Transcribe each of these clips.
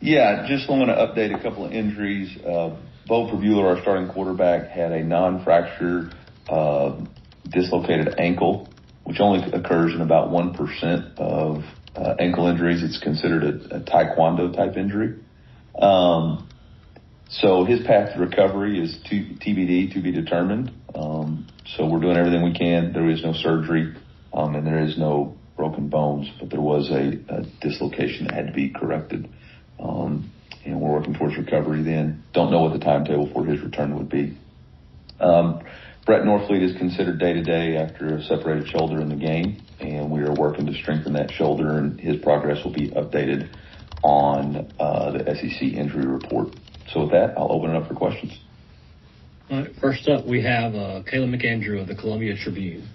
Yeah, just want to update a couple of injuries. Bo Bueller, our starting quarterback, had a non-fracture dislocated ankle, which only occurs in about 1% of ankle injuries. It's considered a taekwondo type injury. So his path to recovery is TBD, to be determined. So we're doing everything we can. There is no surgery, and there is no broken bones, but there was a dislocation that had to be corrected. And we're working towards recovery then. Don't know what the timetable for his return would be. Brett Norfleet is considered day-to-day after a separated shoulder in the game, and we are working to strengthen that shoulder, and his progress will be updated on the SEC injury report. So with that, I'll open it up for questions. All right, first up, we have Caleb McAndrew of the Columbia Tribune.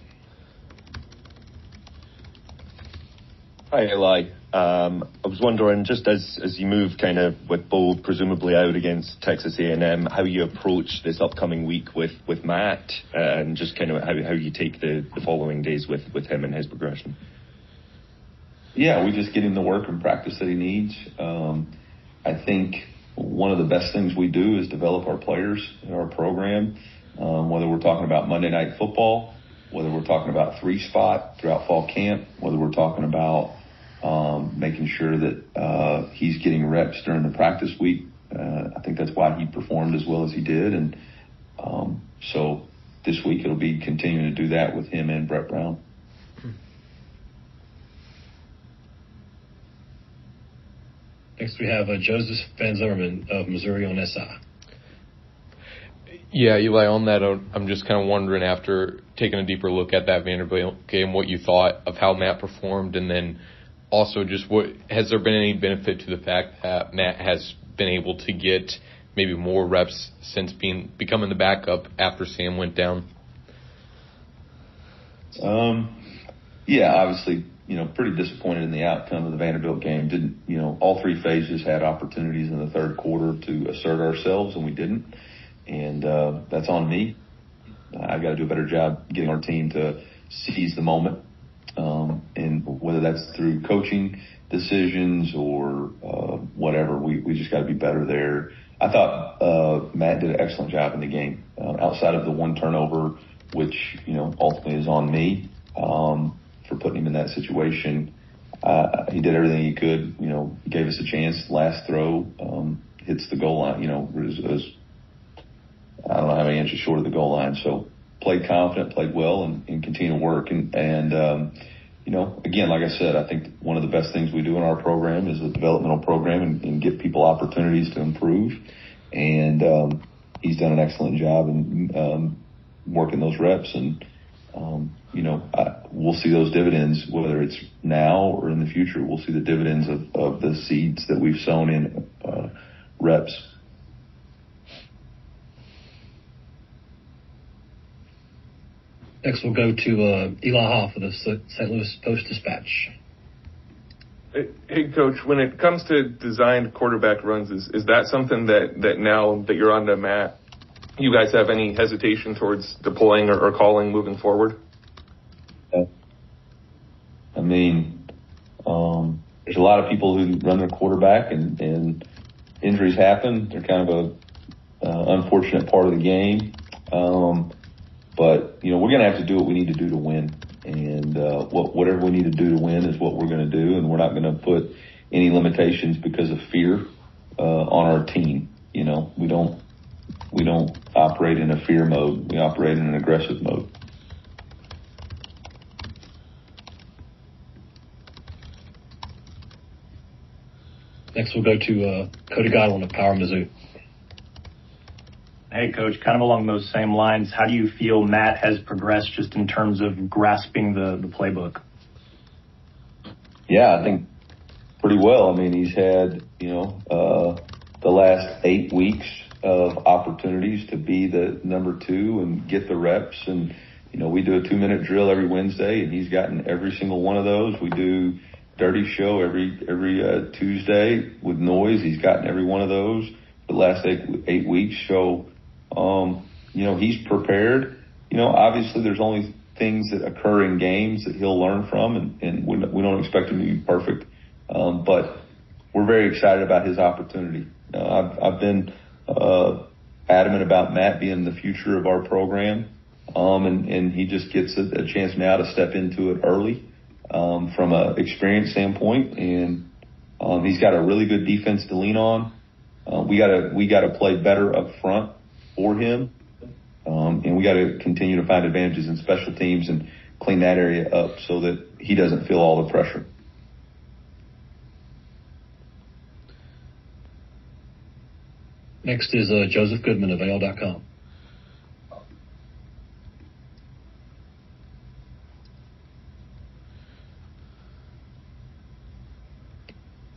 Hi, Eli. I was wondering, just as you move kind of with Bo presumably out against Texas A&M, how you approach this upcoming week with Matt, and just kind of how you take the following days with him and his progression. Yeah, we just get him the work and practice that he needs. I think one of the best things we do is develop our players in our program, whether we're talking about Monday Night Football, whether we're talking about three-spot throughout fall camp, whether we're talking about making sure that he's getting reps during the practice week. I think that's why he performed as well as he did. And so this week it'll be continuing to do that with him and Brett Brown. Next we have Joseph Van Zimmerman of Missouri on SI. Yeah, Eli, on that, I'm just kind of wondering, after taking a deeper look at that Vanderbilt game, what you thought of how Matt performed, and then also just has there been any benefit to the fact that Matt has been able to get maybe more reps since becoming the backup after Sam went down? Yeah, obviously, pretty disappointed in the outcome of the Vanderbilt game. All three phases had opportunities in the third quarter to assert ourselves, and we didn't. And that's on me. I've got to do a better job getting our team to seize the moment. And whether that's through coaching decisions or whatever, we just got to be better there. I thought Matt did an excellent job in the game, outside of the one turnover, which ultimately is on me for putting him in that situation. He did everything he could. He gave us a chance. Last throw hits the goal line. I don't know how many inches short of the goal line. So played confident, played well, and continue to work. And again, like I said, I think one of the best things we do in our program is a developmental program and give people opportunities to improve. And he's done an excellent job in working those reps. And, we'll see those dividends, whether it's now or in the future. We'll see the dividends of the seeds that we've sown in reps. Next, we'll go to Eli Hoff of the St. Louis Post-Dispatch. Hey, Coach, when it comes to designed quarterback runs, is that something that now that you're on to Matt, you guys have any hesitation towards deploying or calling moving forward? I mean, there's a lot of people who run their quarterback, and injuries happen. They're kind of a unfortunate part of the game. But, we're going to have to do what we need to do to win. And whatever we need to do to win is what we're going to do. And we're not going to put any limitations because of fear on our team. We don't operate in a fear mode. We operate in an aggressive mode. Next, we'll go to Cody Godwin of Power Mizzou. Hey, Coach, kind of along those same lines, how do you feel Matt has progressed just in terms of grasping the playbook? Yeah, I think pretty well. I mean, he's had, the last 8 weeks of opportunities to be the number 2 and get the reps. And, we do a 2-minute drill every Wednesday, and he's gotten every single one of those. We do Dirty Show every Tuesday with noise. He's gotten every one of those the last 8 weeks. So, he's prepared. Obviously there's only things that occur in games that he'll learn from, and we don't expect him to be perfect. But we're very excited about his opportunity. I've been adamant about Matt being the future of our program, and he just gets a chance now to step into it early from an experience standpoint, and he's got a really good defense to lean on. We got to play better up front for him, and we got to continue to find advantages in special teams and clean that area up so that he doesn't feel all the pressure. Next is Joseph Goodman of AL.com.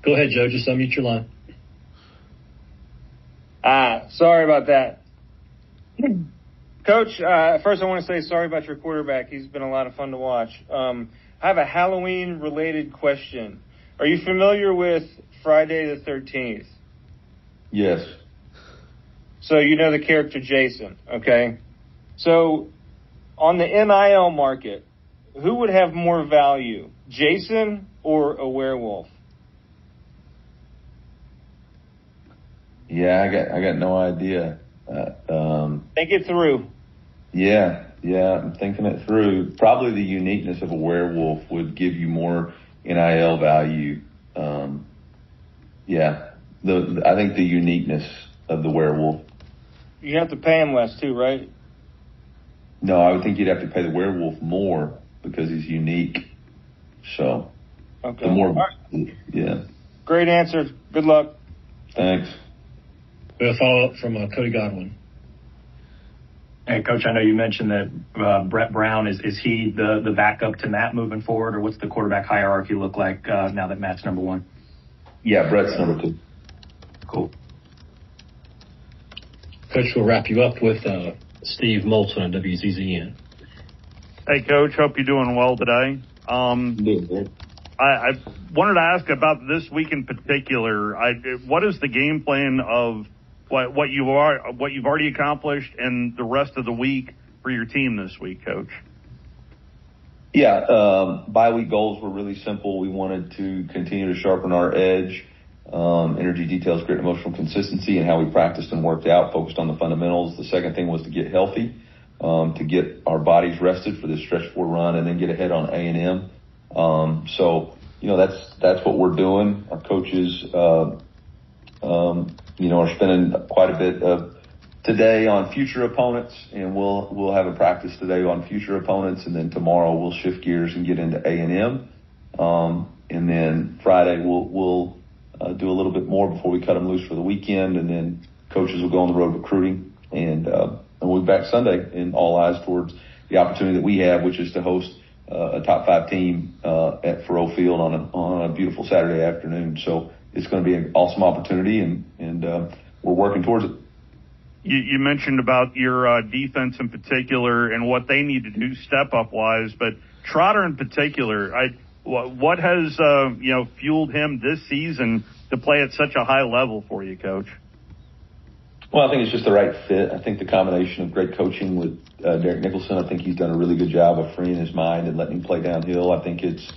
Go ahead, Joe. Just unmute your line. Sorry about that. Coach, first I want to say sorry about your quarterback. He's been a lot of fun to watch. I have a Halloween-related question. Are you familiar with Friday the 13th? Yes. So you know the character Jason, okay? So on the NIL market, who would have more value, Jason or a werewolf? Yeah, I got no idea. Think it through. Yeah, I'm thinking it through. Probably the uniqueness of a werewolf would give you more NIL value. I think the uniqueness of the werewolf. You have to pay him less too, right? No, I would think you'd have to pay the werewolf more because he's unique. So, okay. The more, right. Yeah. Great answer. Good luck. Thanks. We have a follow-up from Cody Godwin. Hey, Coach, I know you mentioned that Brett Brown, is he the backup to Matt moving forward, or what's the quarterback hierarchy look like now that Matt's number one? Yeah, Brett's number two. Cool. Coach, we'll wrap you up with Steve Moulton on WZZN. Hey, Coach, hope you're doing well today. I wanted to ask about this week in particular. What is the game plan of what you've already accomplished and the rest of the week for your team this week, Coach? Yeah, bye week goals were really simple. We wanted to continue to sharpen our edge, energy, details, grit, emotional consistency, and how we practiced and worked out, focused on the fundamentals. The second thing was to get healthy, to get our bodies rested for this stretch 4 run, and then get ahead on A&M. So, that's what we're doing. Our coaches, are spending quite a bit of today on future opponents, and we'll have a practice today on future opponents, and then tomorrow we'll shift gears and get into A&M. And then Friday we'll do a little bit more before we cut them loose for the weekend, and then coaches will go on the road recruiting, and we'll be back Sunday, and all eyes towards the opportunity that we have, which is to host a top 5 team at Faurot Field on a beautiful Saturday afternoon. So it's going to be an awesome opportunity, and we're working towards it. You mentioned about your defense in particular and what they need to do step-up wise, but Trotter in particular, what has fueled him this season to play at such a high level for you, Coach? Well, I think it's just the right fit. I think the combination of great coaching with Derek Nicholson, I think he's done a really good job of freeing his mind and letting him play downhill. I think it's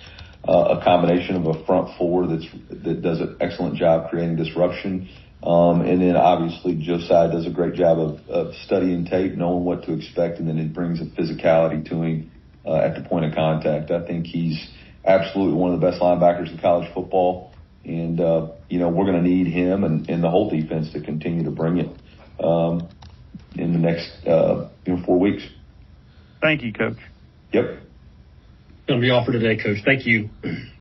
a combination of a front four that does an excellent job creating disruption. And then obviously Josiah does a great job of studying tape, knowing what to expect, and then it brings a physicality to him at the point of contact. I think he's absolutely one of the best linebackers in college football. And, we're going to need him and the whole defense to continue to bring it in the next 4 weeks. Thank you, Coach. Yep. Going to be all for today, Coach. Thank you.